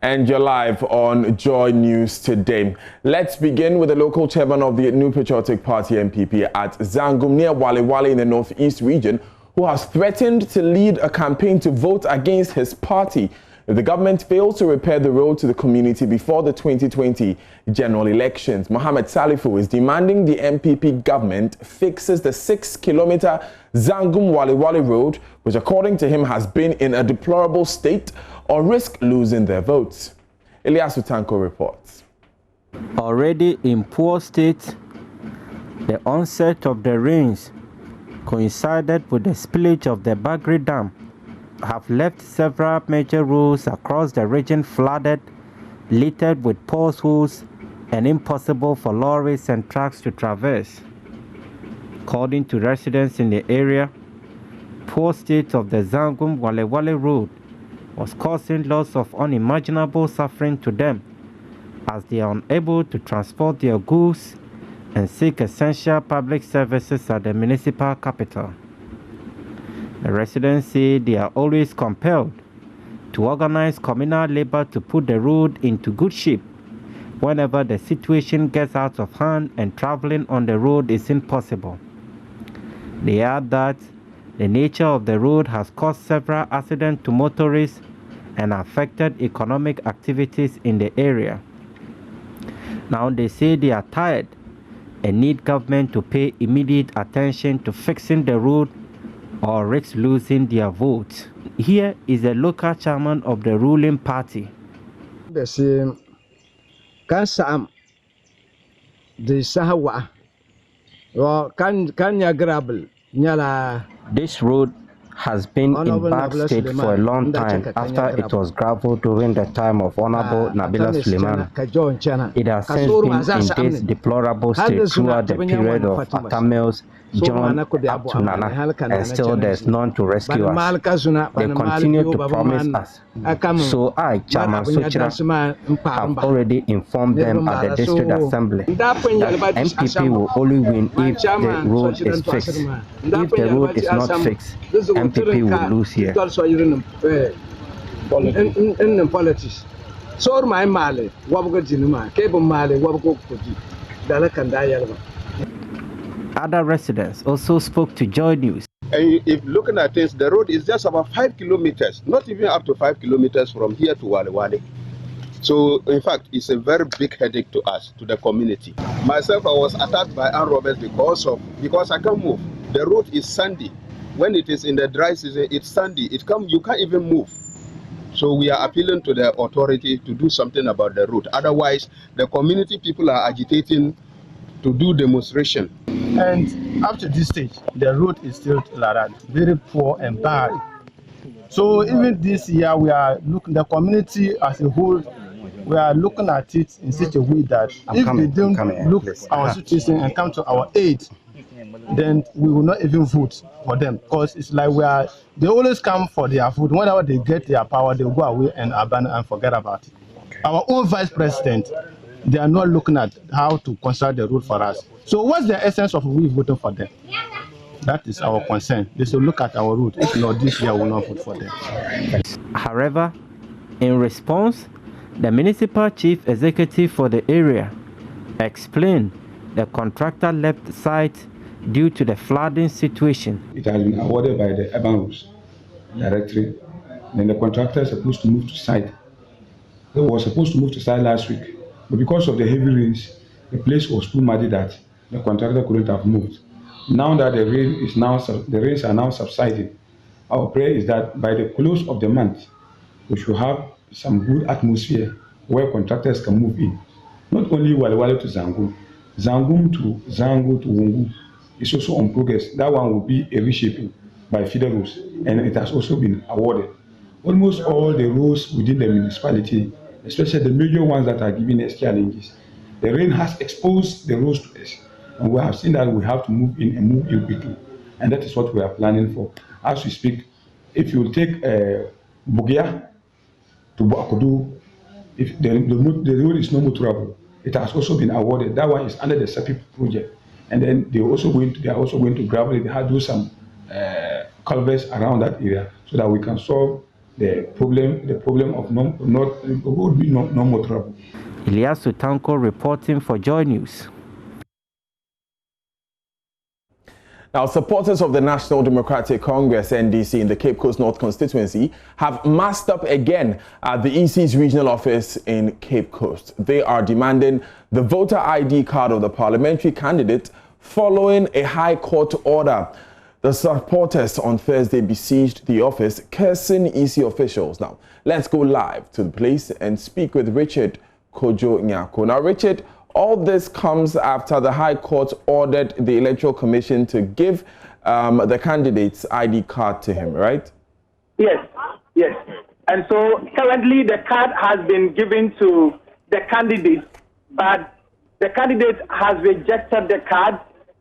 And you're live on Joy News today. Let's begin with the local chairman of the New Patriotic Party NPP at Zangum near Wale Wale in the northeast region, who has threatened to lead a campaign to vote against his party if the government fails to repair the road to the community before the 2020 general elections. Mohammed Salifu is demanding the NPP government fixes the 6-kilometer Zangum Wale Wale road, which according to him has been in a deplorable state, or risk losing their votes. Elias Utanko reports. Already in poor state, the onset of the rains coincided with the spillage of the Bagri Dam have left several major roads across the region flooded, littered with potholes and impossible for lorries and trucks to traverse. According to residents in the area, poor state of the Zangum Wale Wale road was causing lots of unimaginable suffering to them as they are unable to transport their goods and seek essential public services at the municipal capital. The residents say they are always compelled to organize communal labor to put the road into good shape whenever the situation gets out of hand and traveling on the road is impossible. They add that the nature of the road has caused several accidents to motorists and affected economic activities in the area. Now they say they are tired and need government to pay immediate attention to fixing the road or risk losing their votes. Here is the local chairman of the ruling party. The same Kansam the Sahawa or Kanya Grabble Nyala. This road has been in bad state for a long time after it was gravelled during the time of Honorable Nabila Suleiman. It has since been in this deplorable state throughout the period of Atamils, John, up to Nana, and still there's none to rescue us. They continue to promise us. So I, Chairman Sochira, have already informed them at the district assembly that MPP will only win if the road is fixed. If the road is not fixed, MPP will lose here. In politics. So my Mali, Wabuga Jinuma, Cable Mali, Wabugo Puji, Dalakandayalva. Other residents also spoke to Joy News. And if looking at this, the road is just about 5 kilometers, not even up to 5 kilometers from here to Wale Wale. So, in fact, it's a very big headache to us, to the community. Myself, I was attacked by armed robbers because I can't move. The road is sandy. When it is in the dry season, it's sandy. You can't even move. So we are appealing to the authority to do something about the road. Otherwise, the community people are agitating to do demonstration. And up to this stage, the road is still like that, very poor and bad. So even this year, we are looking, the community as a whole, we are looking at it in such a way that if we don't look at our situation and come to our aid, then we will not even vote for them, because it's like they always come for their food. Whenever they get their power, they'll go away and abandon and forget about it. Our own vice president, they are not looking at how to construct the road for us. So what's the essence of we voting for them? That is our concern. They should look at our road. If not, this year we will not vote for them. However, in response, the municipal chief executive for the area explained the contractor left site due to the flooding situation. It has been awarded by the Urban Roads Directorate. Then the contractor is supposed to move to site. They were supposed to move to site last week, but because of the heavy rains, the place was too muddy that the contractor couldn't have moved. Now that the rains are now subsiding, our prayer is that by the close of the month, we should have some good atmosphere where contractors can move in. Not only Wale Wale to Zangum, Zangum to Zango to Wungu is also on progress. That one will be a reshaping by feeder roads, and it has also been awarded. Almost all the roads within the municipality, especially the major ones that are giving us challenges, the rain has exposed the roads to us, and we have seen that we have to move in quickly, and that is what we are planning for. As we speak, if you take Bugia to Bakodu, if the road is no more trouble, it has also been awarded. That one is under the SAPI project, and then they are also going to gravel it. They have to do some culverts around that area so that we can solve the problem of would be no more trouble. Ilyasu Tanko reporting for Joy News. Now, supporters of the National Democratic Congress, NDC, in the Cape Coast North constituency have massed up again at the EC's regional office in Cape Coast. They are demanding the voter ID card of the parliamentary candidate following a High Court order. The supporters on Thursday besieged the office, cursing EC officials. Now, let's go live to the place and speak with Richard Kojo Nyako. Now, Richard, all this comes after the High Court ordered the Electoral Commission to give the candidate's ID card to him, right? Yes. And so currently the card has been given to the candidate, but the candidate has rejected the card.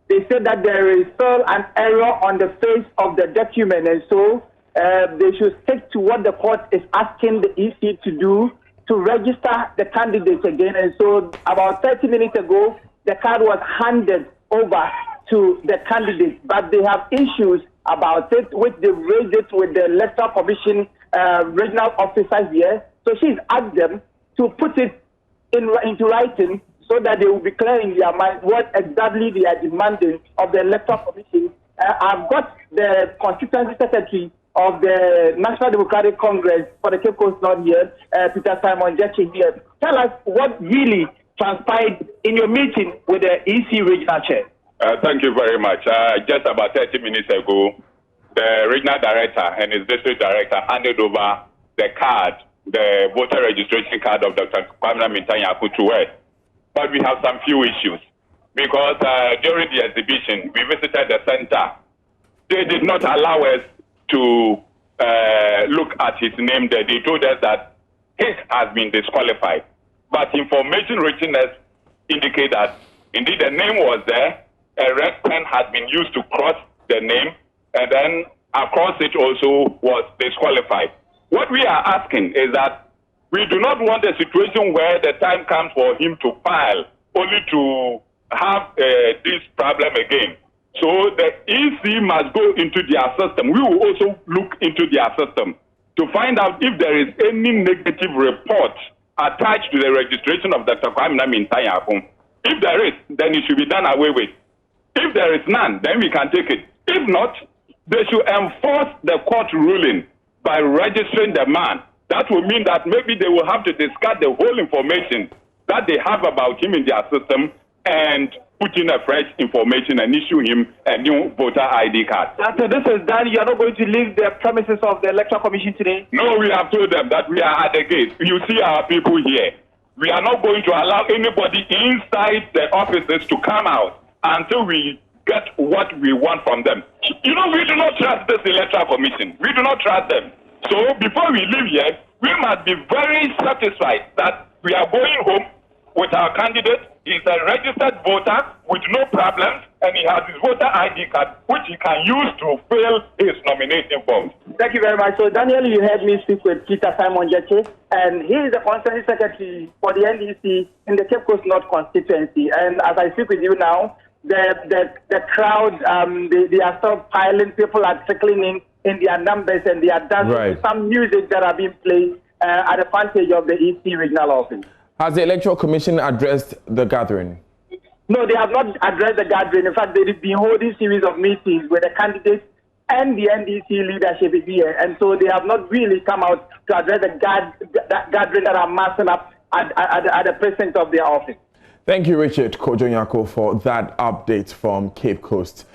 They said that there is still an error on the face of the document, and so they should stick to what the court is asking the EC to do, to register the candidates again. And so about 30 minutes ago, the card was handed over to the candidates, but they have issues about it, which they raised it with the Electoral Commission regional officers here. So she's asked them to put it into writing so that they will be clear in their mind what exactly they are demanding of the Electoral Commission. I've got the Constituency Secretary of the National Democratic Congress for the Cape Coast North here, Peter Simon Jeche here. Tell us what really transpired in your meeting with the EC regional chair. Thank you very much. Just about 30 minutes ago, the regional director and his district director handed over the card, the voter registration card of Dr. Kwamina Mintanyaku to us. But we have some few issues because during the exhibition, we visited the center. They did not allow us to look at his name there. They told us that his has been disqualified. But information reaching us indicate that indeed the name was there, a red pen had been used to cross the name, and then across it also was disqualified. What we are asking is that we do not want a situation where the time comes for him to file only to have this problem again. So the EC must go into their system. We will also look into their system to find out if there is any negative report attached to the registration of Dr. Kwamina Mintanyaku. If there is, then it should be done away with. If there is none, then we can take it. If not, they should enforce the court ruling by registering the man. That will mean that maybe they will have to discard the whole information that they have about him in their system and put in a fresh information and issue him a new voter ID card. After this is done, you are not going to leave the premises of the Electoral Commission today? No, we have told them that we are at the gate. You see our people here. We are not going to allow anybody inside the offices to come out until we get what we want from them. You know, we do not trust this Electoral Commission. We do not trust them. So before we leave here, we must be very satisfied that we are going home with our candidate. He's a registered voter with no problems, and he has his voter ID card, which he can use to fill his nomination form. Thank you very much. So, Daniel, you heard me speak with Peter Simon Jeche, and he is the Constituency Secretary for the NDC in the Cape Coast North constituency. And as I speak with you now, the crowd, they are still piling. People are trickling in their numbers, and they are dancing to some music that are being played at the frontage of the EC regional office. Has the Electoral Commission addressed the gathering? No, they have not addressed the gathering. In fact, they've been holding a series of meetings with the candidates and the NDC leadership here. And so they have not really come out to address the gathering that are massing up at the precinct of their office. Thank you, Richard Kojo Nyako, for that update from Cape Coast.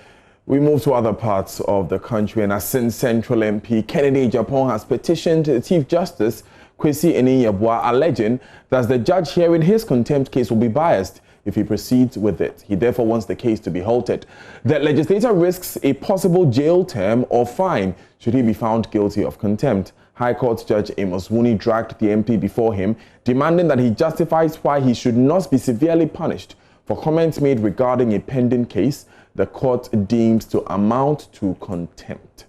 We move to other parts of the country, and Asin Central MP Kennedy Japan has petitioned the Chief Justice Kwesi Eni-Yeboah, alleging that the judge hearing his contempt case will be biased if he proceeds with it. He therefore wants the case to be halted. The legislator risks a possible jail term or fine should he be found guilty of contempt. High Court Judge Amos Wuni dragged the MP before him, demanding that he justifies why he should not be severely punished for comments made regarding a pending case the court deems to amount to contempt.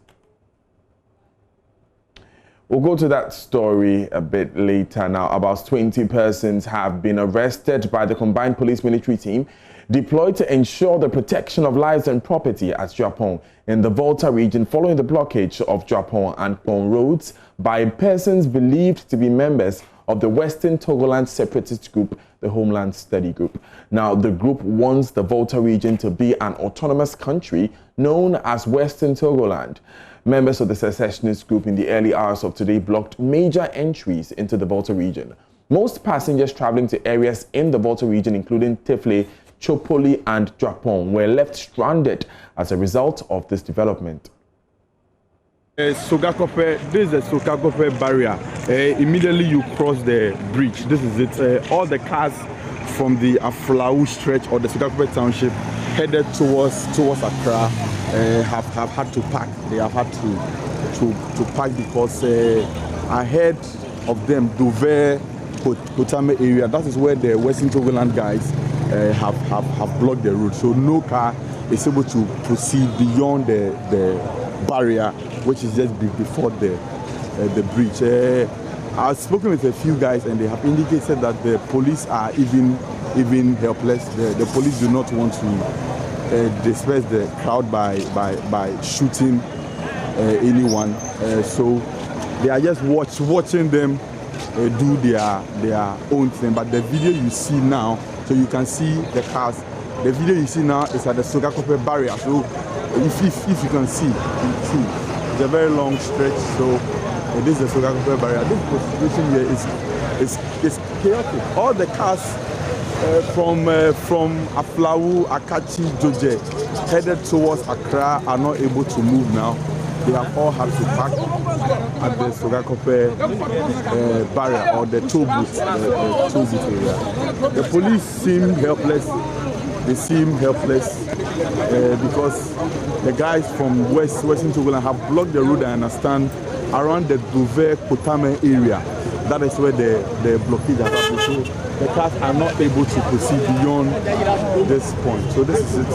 We'll go to that story a bit later. Now, about 20 persons have been arrested by the combined police military team deployed to ensure the protection of lives and property at Japan in the Volta region following the blockage of Japan and Pong roads by persons believed to be members of the Western Togoland separatist group, the Homeland Study Group. Now, the group wants the Volta region to be an autonomous country known as Western Togoland. Members of the secessionist group in the early hours of today blocked major entries into the Volta region. Most passengers traveling to areas in the Volta region, including Tifle, Chopoli and Japan, were left stranded as a result of this development. Sogakope, this is the Sogakope barrier. Immediately you cross the bridge. This is it. All the cars from the Aflau stretch or the Sogakope township headed towards Accra have had to park. They have had to park because ahead of them, Dover, Kotame area, that is where the Western Togoland guys have blocked the road. So no car is able to proceed beyond the barrier, which is just before the bridge. I've spoken with a few guys and they have indicated that the police are even helpless. The police do not want to disperse the crowd by shooting anyone. So they are just watching them do their own thing. But the video you see now, so you can see the cars. The video you see now is at the Sogakope barrier. So if you can see, it's a very long stretch. So this is the Sogakope barrier. This situation here is chaotic. All the cars from Aflau, Akachi, Joje headed towards Accra are not able to move now. They have all had to park at the Sogakope barrier or the toll booth area. The police seem helpless. They seem helpless because the guys from Western Togoland have blocked the road, I understand, around the Dover Kotame area. That is where the blockage has happened. So the cars are not able to proceed beyond this point. So this is it.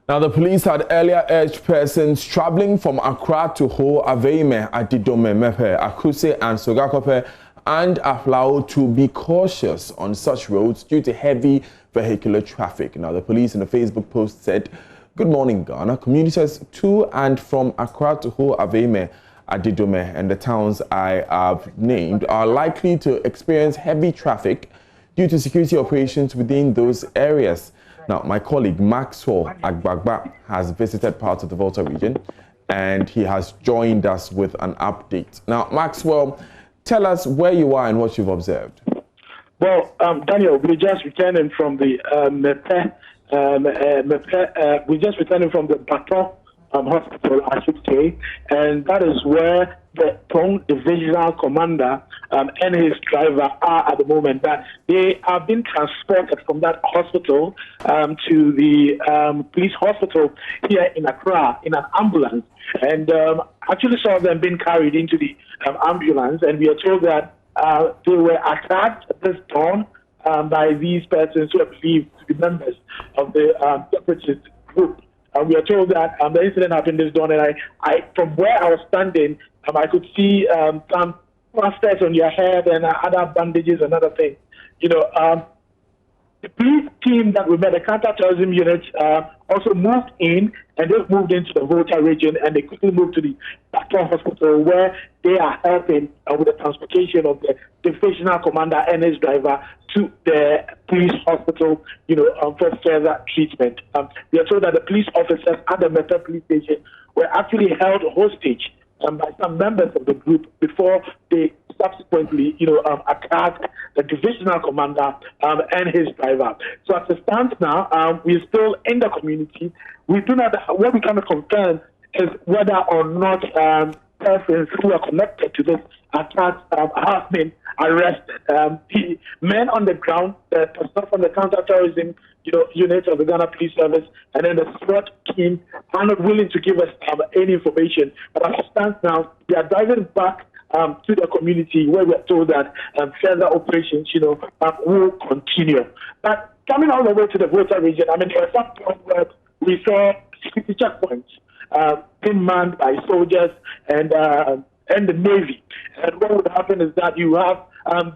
Now, the police had earlier urged persons traveling from Accra to Ho, Aveime, Adidome, Mepe, Akuse and Sogakope and Aflao to be cautious on such roads due to heavy vehicular traffic. Now, the police in a Facebook post said, "Good morning, Ghana. Commuters to and from Accra to Ho, Aveime, Adidome and the towns I have named are likely to experience heavy traffic due to security operations within those areas." Now, my colleague Maxwell Agbagba has visited parts of the Volta region and he has joined us with an update. Now, Maxwell, tell us where you are and what you've observed. Well, Daniel, we're just returning from the we're just returning from the Baton hospital, I should say, and that is where the Pong divisional commander and his driver are at the moment. That they are being transported from that hospital to the police hospital here in Accra in an ambulance, and actually saw them being carried into the ambulance, and we are told that they were attacked at this dawn by these persons who are believed to be members of the separatist group. We are told that the incident happened this dawn, and I from where I was standing, I could see some plasters on your head and other bandages and other things. You know, the police team that we met, the counter-terrorism unit, also moved in, and they've moved into the Volta region, and they quickly moved to the Baton hospital, where they are helping with the transportation of the divisional commander and his driver to the police hospital, you know, for further treatment. We are told that the police officers at the Meta police station were actually held hostage by some members of the group before they subsequently, you know, attacked the divisional commander and his driver. So as it stands now, we're still in the community. We do not, what we cannot confirm is whether or not persons who are connected to this attack have been arrested. The men on the ground, the personnel from the counter-terrorism, you know, unit of the Ghana Police Service, and then the SWAT team are not willing to give us any information. But as it stands now, we are driving back to the community, where we're told that further operations, will continue. But coming all the way to the Volta region, I mean, there was some point where we saw security checkpoints being manned by soldiers and the Navy. And what would happen is that you have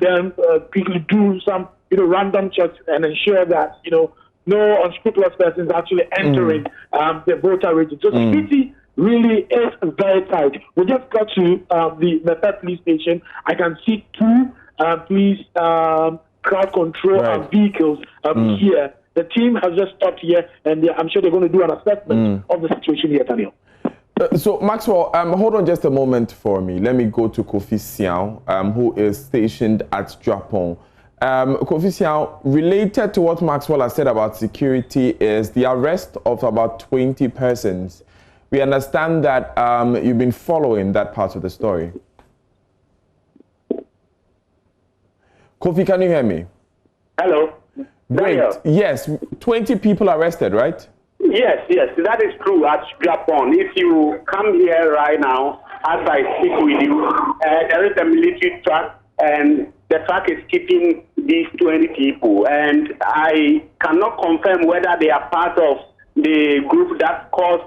them quickly do some random checks and ensure that no unscrupulous persons actually entering the Volta region. So security really is very tight. We just got to the Mepe police station. I can see two police crowd control vehicles here. The team has just stopped here, and I'm sure they're going to do an assessment of the situation here, Daniel. So, Maxwell, hold on just a moment for me. Let me go to Kofi Siao, who is stationed at Japon. Kofi Siao, related to what Maxwell has said about security is the arrest of about 20 persons. We understand that you've been following that part of the story. Kofi, can you hear me? Hello. Great. Daniel. Yes, 20 people arrested, right? Yes, that is true at Japan. If you come here right now, as I speak with you, there is a military truck, and the truck is keeping these 20 people. And I cannot confirm whether they are part of the group that caused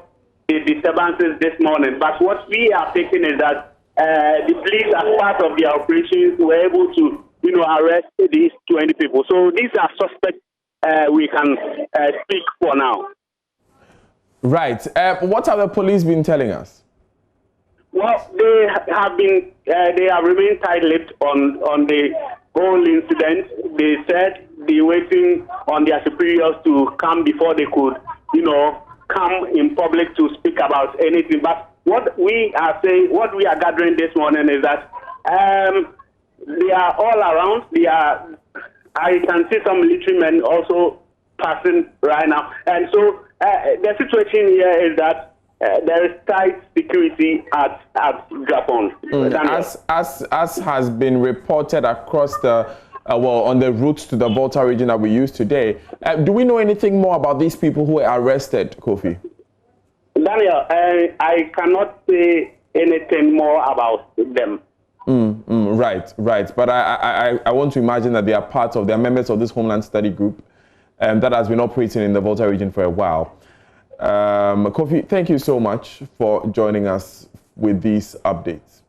the disturbances this morning. But what we are thinking is that the police, as part of their operations, were able to, arrest these 20 people. So these are suspects we can speak for now. Right. What have the police been telling us? Well, they have remained tight-lipped on the whole incident. They said they're waiting on their superiors to come before they could, come in public to speak about anything. But what we are saying, what we are gathering this morning is that they are all around. I can see some military men also passing right now. And so the situation here is that there is tight security at Japan. As has been reported across the, on the routes to the Volta region that we use today, do we know anything more about these people who were arrested, Kofi? Daniel, I cannot say anything more about them. Right. But I want to imagine that they are members of this Homeland Study group that has been operating in the Volta region for a while. Kofi, thank you so much for joining us with these updates.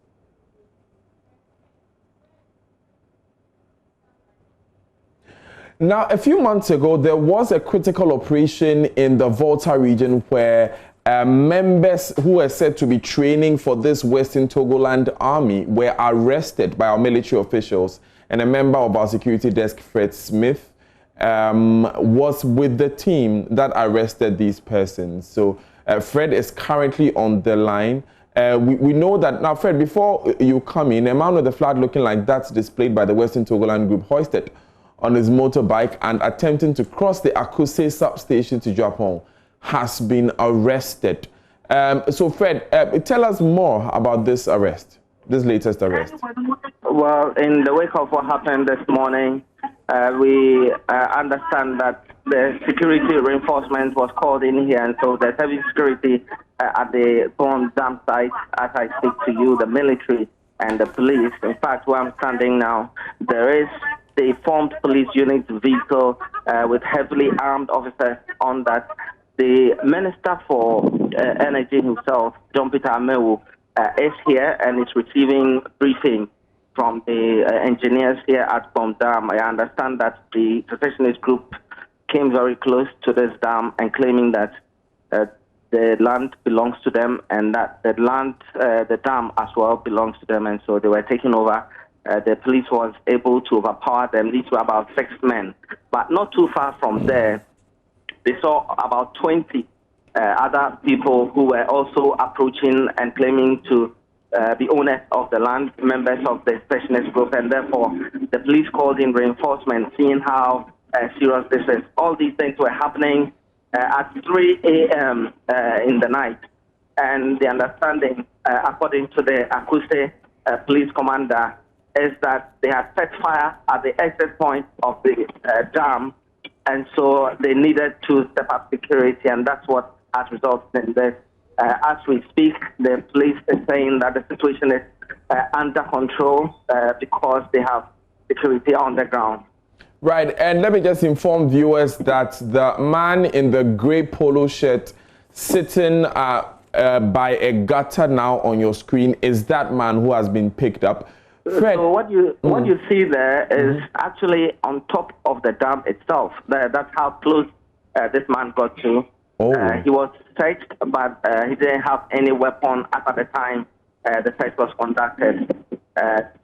Now, a few months ago, there was a critical operation in the Volta region where members who were said to be training for this Western Togoland army were arrested by our military officials, and a member of our security desk, Fred Smith, was with the team that arrested these persons. So Fred is currently on the line. We know that now, Fred, before you come in, a man with a flag looking like that's displayed by the Western Togoland group hoisted on his motorbike and attempting to cross the Akuse substation to Japan has been arrested. So Fred, tell us more about this arrest, this latest arrest. Well, in the wake of what happened this morning, we understand that the security reinforcement was called in here, and so there's heavy security at the Bond Dam site. As I speak to you, the military and the police. In fact, where I'm standing now, there is the formed police unit vehicle with heavily armed officers on that. The Minister for Energy himself, John Peter Amewu, is here and is receiving briefing from the engineers here at Bom Dam. I understand that the secessionist group came very close to this dam and claiming that the land belongs to them and that the dam as well belongs to them, and so they were taking over. The police was able to overpower them. These were about 6 men. But not too far from there, they saw about 20 other people who were also approaching and claiming to be owners of the land, members of the secessionist group, and therefore the police called in reinforcement, seeing how serious this is. All these things were happening at 3 a.m. In the night. And the understanding, according to the Akuse police commander, is that they had set fire at the exit point of the dam, and so they needed to step up security, and that's what has resulted in this. As we speak, the police is saying that the situation is under control because they have security on the ground. Right, and let me just inform viewers that the man in the grey polo shirt sitting by a gutter now on your screen is that man who has been picked up. Fred, so what you see there is actually on top of the dam itself. That's how close this man got to. He was searched, but he didn't have any weapon at the time the search was conducted.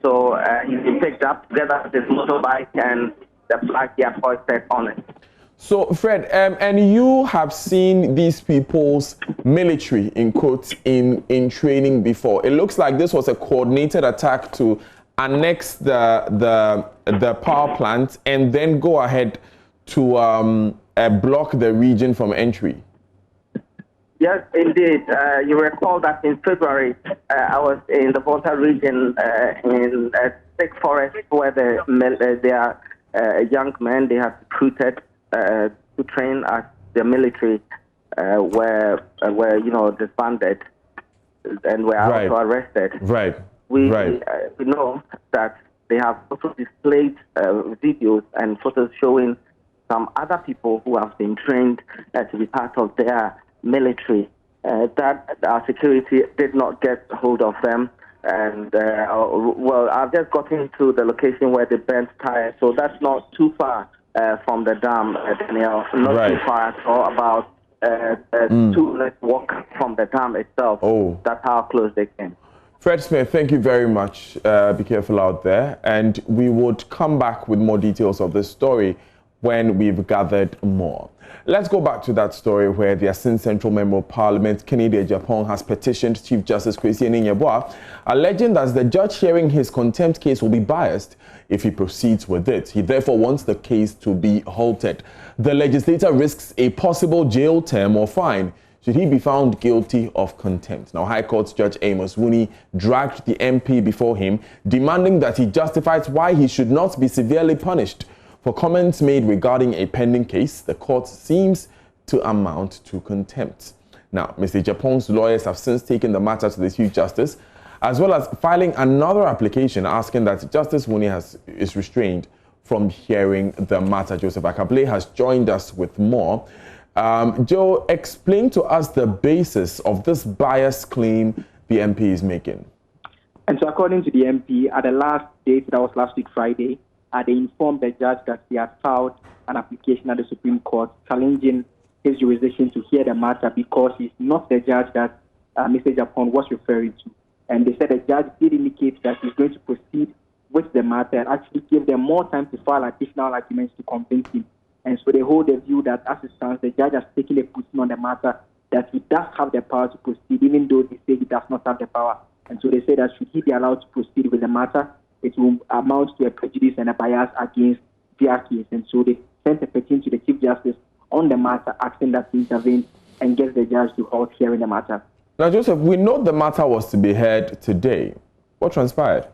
So he's been picked up together with his motorbike and the flag he had hoisted on it. So, Fred, and you have seen these people's military, in quotes, in training before. It looks like this was a coordinated attack to annex the power plant and then go ahead to block the region from entry. Yes, indeed. You recall that in February, I was in the Volta region in a thick forest where there are young men they have recruited to train as the military were disbanded and were also arrested. Right. We know that they have also displayed videos and photos showing some other people who have been trained to be part of their military. That our security did not get hold of them. And, well, I've just gotten to the location where they burnt tires, so that's not too far from the dam, Daniel. Not too far at all, about 2 minutes walk from the dam itself. That's how close they came. Fred Smith, thank you very much. Be careful out there. And we would come back with more details of this story when we've gathered more. Let's go back to that story where the Asin Central Member of Parliament, Kennedy Ejapong, has petitioned Chief Justice Kwesi Enin-Yeboah, alleging that the judge hearing his contempt case will be biased if he proceeds with it. He therefore wants the case to be halted. The legislator risks a possible jail term or fine should he be found guilty of contempt. Now, High Court Judge Amos Wuni dragged the MP before him, demanding that he justifies why he should not be severely punished for comments made regarding a pending case. The court seems to amount to contempt. Now, Mr. Ejapong's lawyers have since taken the matter to the Chief Justice, as well as filing another application asking that Justice Wuni is restrained from hearing the matter. Joseph Akable has joined us with more. Joe, explain to us the basis of this bias claim the MP is making. And so according to the MP, at the last date, that was last week Friday, they informed the judge that he had filed an application at the Supreme Court challenging his jurisdiction to hear the matter because he's not the judge that Mr. Ejapong was referring to. And they said the judge did indicate that he's going to proceed with the matter and actually give them more time to file additional arguments to convince him. And so they hold the view that as it stands, the judge has taken a position on the matter that he does have the power to proceed, even though they say he does not have the power. And so they say that should he be allowed to proceed with the matter, it will amount to a prejudice and a bias against their case. And so they sent a petition to the Chief Justice on the matter, asking that he intervene and get the judge to halt hearing the matter. Now, Joseph, we know the matter was to be heard today. What transpired?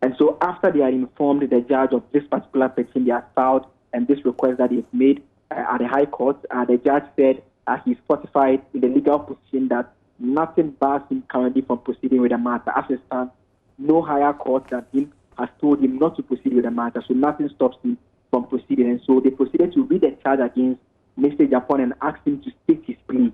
And so after they had informed the judge of this particular petition they had filed and this request that he has made at the High Court, the judge said he's fortified in the legal position that nothing bars him currently from proceeding with the matter. As it stands, no higher court than him has told him not to proceed with the matter, so nothing stops him from proceeding. And so they proceeded to read the charge against Mr. Ejapong and asked him to state his plea.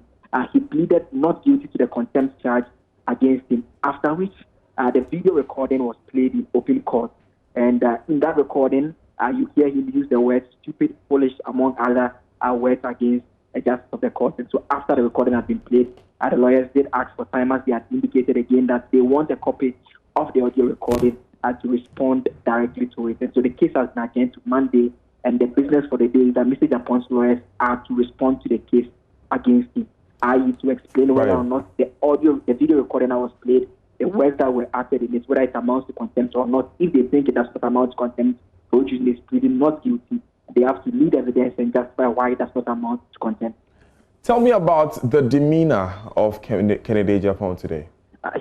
He pleaded not guilty to the contempt charge against him, after which the video recording was played in open court. And in that recording, you hear him use the words stupid, foolish, among other words against a justice of the court. And so after the recording had been played, the lawyers did ask for time, as they had indicated again, that they want a copy of the audio recording and to respond directly to it. And so the case has been again to Monday, and the business for the day is that Mr. Ejapong's lawyers are to respond to the case against him, i.e. to explain whether or not the video recording that was played, the words that were uttered in it, whether it amounts to contempt or not. If they think it does not amount to contempt, which is pleading not guilty, they have to lead evidence and justify why it does not amount to contempt. Tell me about the demeanor of Kennedy Ejapong today.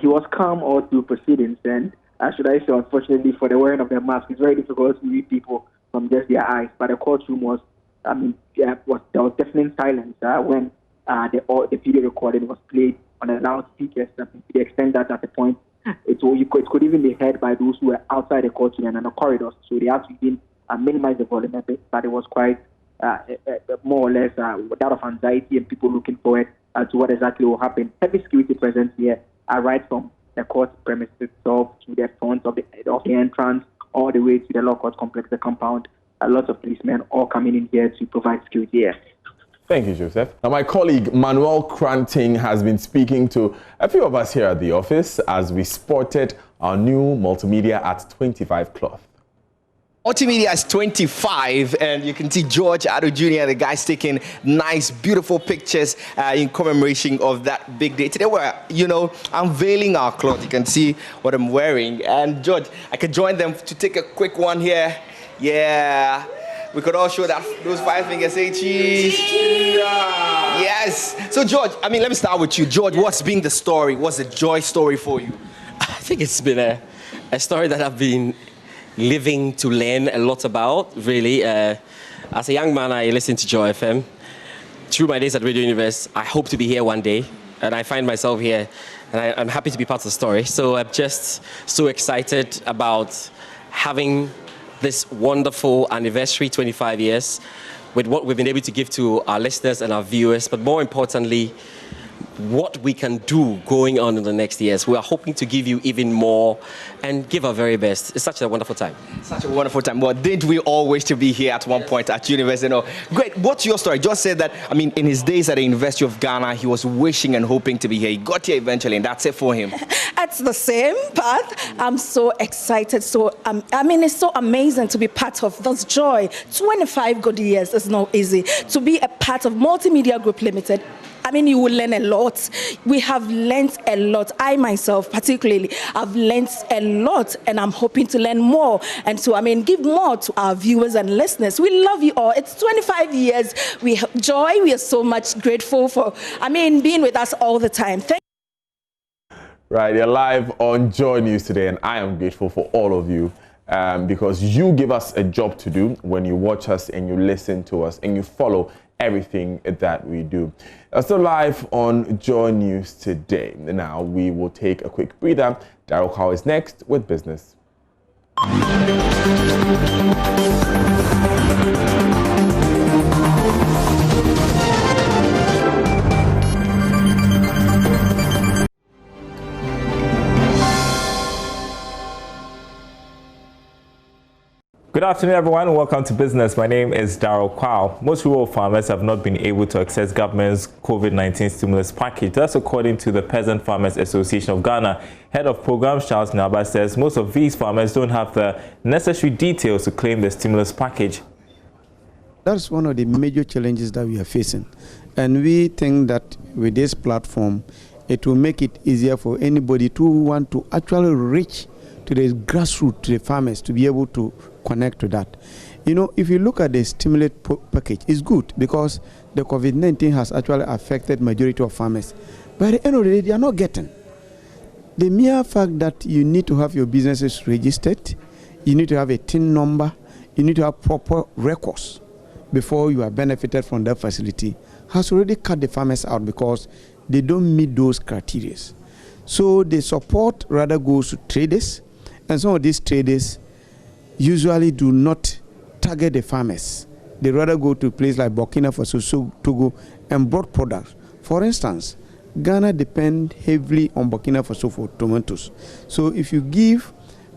He was calm all through proceedings, and should I say, unfortunately, for the wearing of the mask, it's very difficult to read people from just their eyes. But the courtroom was, there was definite silence when the video recording was played on the loudspeakers, to the extent that at the point it could even be heard by those who were outside the courtroom and in the corridors. So they had to even minimize the volume a bit, but it was quite more or less that of anxiety and people looking forward to what exactly will happen. Heavy security presence here, right from the court premises itself to the front of the entrance, all the way to the law court complex, the compound. A lot of policemen all coming in here to provide security here. Thank you, Joseph. Now, my colleague Manuel Cranting has been speaking to a few of us here at the office as we sported our new multimedia at 25 cloth. Multimedia is 25, and you can see George Addo Jr., the guys taking nice, beautiful pictures in commemoration of that big day. Today we're, unveiling our cloth. You can see what I'm wearing. And George, I could join them to take a quick one here. Yeah. We could all show that those 5 fingers say cheese. Yes. So George, let me start with you. George, what's been the story? What's the joy story for you? I think it's been a story that I've been living to learn a lot about, really. As a young man, I listen to Joy FM. Through my days at JoyNews, I hope to be here one day, and I find myself here, and I'm happy to be part of the story. So I'm just so excited about having this wonderful anniversary, 25 years, with what we've been able to give to our listeners and our viewers, but more importantly, what we can do going on in the next years. We are hoping to give you even more and give our very best. It's such a wonderful time. Such a wonderful time. Well, did we all wish to be here at one point at university? Great. What's your story? Just said that, in his days at the University of Ghana, he was wishing and hoping to be here. He got here eventually, and that's it for him. It's the same path. I'm so excited. So, it's so amazing to be part of this joy. 25 good years is not easy. To be a part of Multimedia Group Limited, you will learn a lot. We have learned a lot. I myself, particularly, have learned a lot, and I'm hoping to learn more and to, give more to our viewers and listeners. We love you all. It's 25 years. We have joy. We are so much grateful for, being with us all the time. Thank you. Right, you're live on Joy News today, and I am grateful for all of you because you give us a job to do when you watch us and you listen to us and you follow everything that we do. Still live on Joy News today. Now we will take a quick breather. Daryl Cow is next with business. Good afternoon, everyone. Welcome to business. My name is Daryl Kwao. Most rural farmers have not been able to access government's COVID-19 stimulus package. That's according to the Peasant Farmers Association of Ghana. Head of Programs Charles Naba says most of these farmers don't have the necessary details to claim the stimulus package. That's one of the major challenges that we are facing. And we think that with this platform, it will make it easier for anybody to want to actually reach to the grassroots, to the farmers, to be able to connect to that. If you look at the stimulus package, it's good because the COVID-19 has actually affected majority of farmers. But at the end of the day, they are not getting. The mere fact that you need to have your businesses registered, you need to have a TIN number, you need to have proper records before you are benefited from that facility, has already cut the farmers out because they don't meet those criteria. So the support rather goes to traders, and some of these traders usually do not target the farmers. They rather go to places like Burkina Faso, Togo, and brought products. For instance, Ghana depends heavily on Burkina Faso for tomatoes. So if you give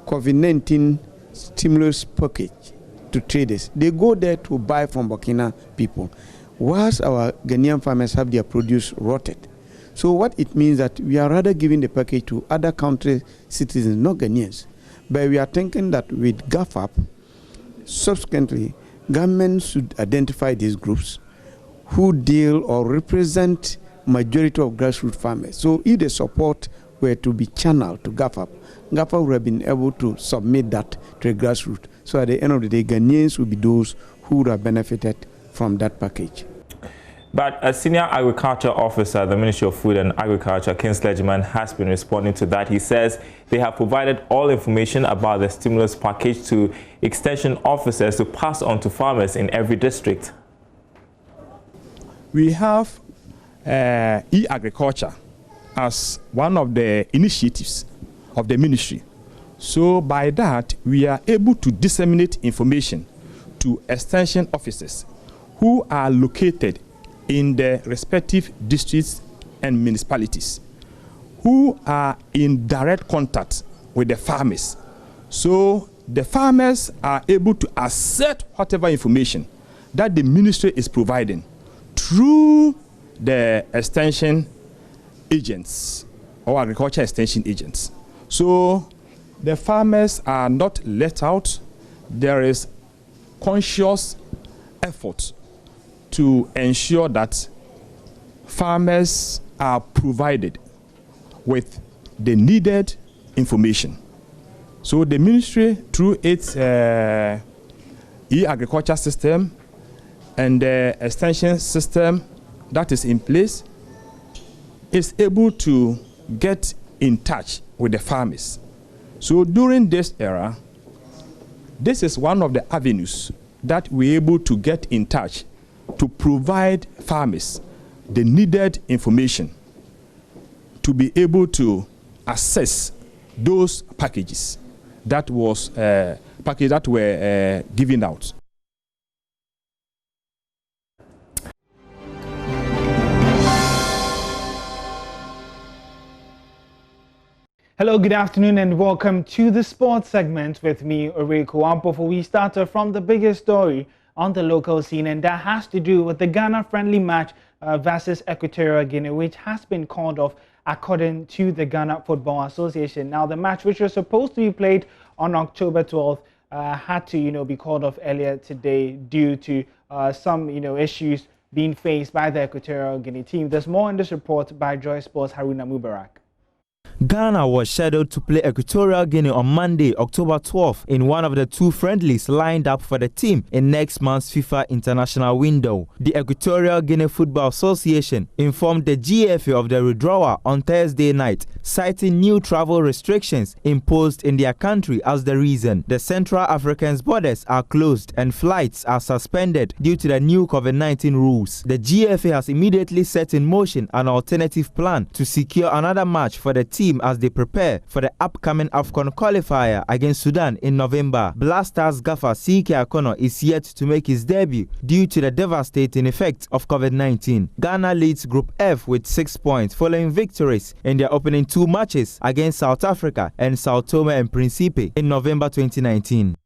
COVID-19 stimulus package to traders, they go there to buy from Burkina people, whilst our Ghanaian farmers have their produce rotted. So what it means that we are rather giving the package to other country citizens, not Ghanaians. But we are thinking that with GAFAP, subsequently, government should identify these groups who deal or represent majority of grassroots farmers. So if the support were to be channeled to GAFAP, GAFAP would have been able to submit that to the grassroots. So at the end of the day, Ghanaians will be those who would have benefited from that package. But a senior agriculture officer at the Ministry of Food and Agriculture, Kingsley Legiman, has been responding to that. He says they have provided all information about the stimulus package to extension officers to pass on to farmers in every district. We have e-agriculture as one of the initiatives of the ministry. So by that, we are able to disseminate information to extension officers who are located in the respective districts and municipalities, who are in direct contact with the farmers. So the farmers are able to accept whatever information that the ministry is providing through the extension agents or agriculture extension agents. So the farmers are not let out. There is conscious effort to ensure that farmers are provided with the needed information. So the ministry, through its e-agriculture system and the extension system that is in place, is able to get in touch with the farmers. So during this era, this is one of the avenues that we're able to get in touch to provide farmers the needed information to be able to assess those packages that were given out. Hello, good afternoon, and welcome to the sports segment with me, Ore Kuampo. Before we start from the biggest story on the local scene, and that has to do with the Ghana-friendly match versus Equatorial Guinea, which has been called off according to the Ghana Football Association. Now, the match, which was supposed to be played on October 12th, had to, be called off earlier today due to some, issues being faced by the Equatorial Guinea team. There's more in this report by Joy Sports' Haruna Mubarak. Ghana was scheduled to play Equatorial Guinea on Monday, October 12th, in one of the two friendlies lined up for the team in next month's FIFA international window. The Equatorial Guinea Football Association informed the GFA of the withdrawal on Thursday night, citing new travel restrictions imposed in their country as the reason. The Central African's borders are closed and flights are suspended due to the new COVID-19 rules. The GFA has immediately set in motion an alternative plan to secure another match for the team as they prepare for the upcoming AFCON qualifier against Sudan in November. Blasters gaffer CK Akono is yet to make his debut due to the devastating effects of COVID-19. Ghana leads Group F with 6 points following victories in their opening two matches against South Africa and Sao Tome and Principe in November 2019.